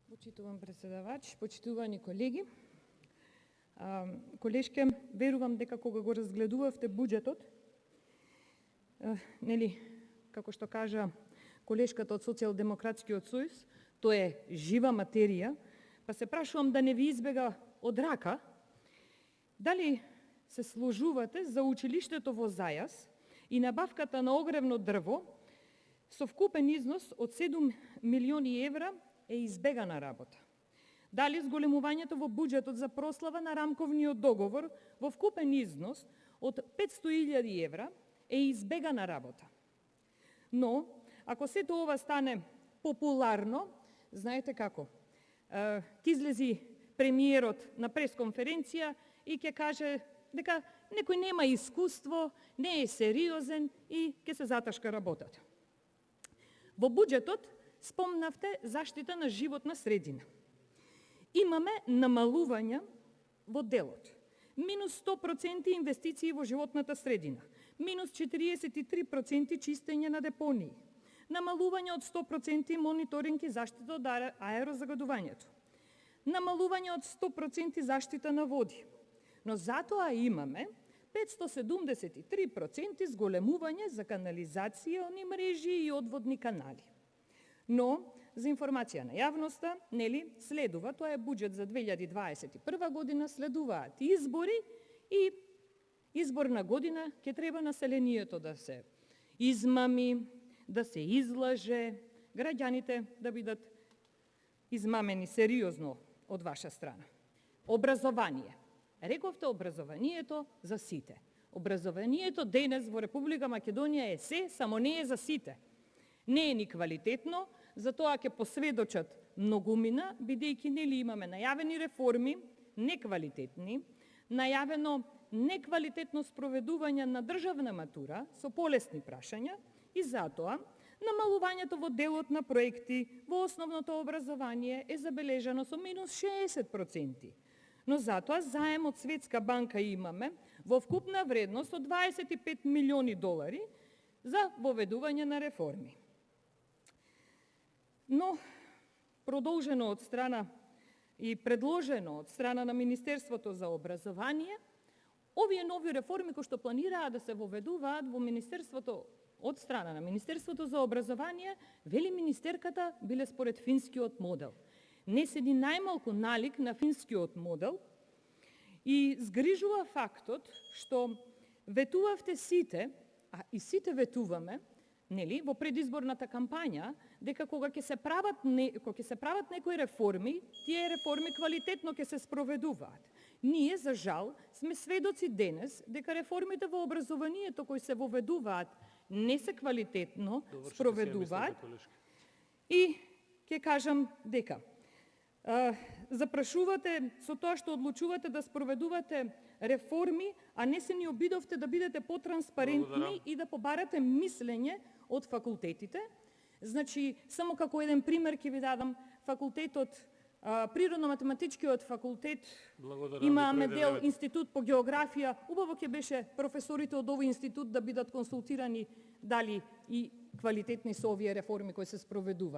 Почитуван председавач, почитувани колеги, колешке, верувам дека кога го разгледувавте буџетот, нели, како што кажа колешката од Социјалдемократскиот сојуз, тоа е жива материја, па се прашувам да не ви избега од рака, дали се сложувате за училиштето во Зајас и набавката на огревно дрво со вкупен износ од 7 милиони евра е избегана работа. Дали зголемувањето во буџетот за прослава на рамковниот договор во вкупен износ од 500.000 евра е избегана работа. Но, ако сето ова стане популарно, знаете како, ќе излези премиерот на пресконференција и ќе каже дека некој нема искуство, не е сериозен и ќе се заташка работата. Во буџетот спомнавте заштита на животна средина. Имаме намалување во делот. Минус 100% инвестиции во животната средина. Минус 43% чистење на депонии. Намалување од 100% мониторинг и заштита од аерозагадувањето. Намалување од 100% заштита на води. Но затоа имаме 573% зголемување за канализацијни мрежи и одводни канали. Но, за информација на јавноста, нели, следува, тоа е буџет за 2021 година, следуваат избори и изборна година ќе треба населението да се измами, да се излаже, граѓаните да бидат измамени сериозно од ваша страна. Образование. Рековте образованието за сите. Образованието денес во Република Македонија е се, само не е за сите. Не е ни квалитетно, затоа ќе посведочат многумина, бидејќи нели имаме најавени реформи, неквалитетни, најавено неквалитетно спроведување на државна матура со полесни прашања и затоа намалувањето во делот на проекти во основното образование е забележано со минус 60%. Но затоа заем од Светска банка имаме во вкупна вредност од 25 милиони долари за воведување на реформи. Но, продолжено од страна и предложено од страна на Министерството за образование, овие нови реформи кои што планираат да се воведуваат во Министерството од страна на Министерството за образование, вели министерката, биле според финскиот модел. Не се ни најмалку налик на финскиот модел и згрижува фактот што ветувавте сите, а и сите ветуваме, нели, во предизборната кампања, дека кога ќе се прават некои реформи, тие реформи квалитетно ќе се спроведуваат. Ние, за жал, сме сведоци денес дека реформите во образованието кои се воведуваат не се квалитетно спроведуваат и ќе кажам дека запрашувате со тоа што одлучувате да спроведувате реформи, а не се ни обидовте да бидете потранспарентни и да побарате мислење од факултетите. Значи, само како еден пример ќе ви дадам, факултетот, Природно-математичкиот факултет, имаме дел институт по географија, убаво ќе беше професорите од овој институт да бидат консултирани дали и квалитетни се овие реформи кои се спроведуваат.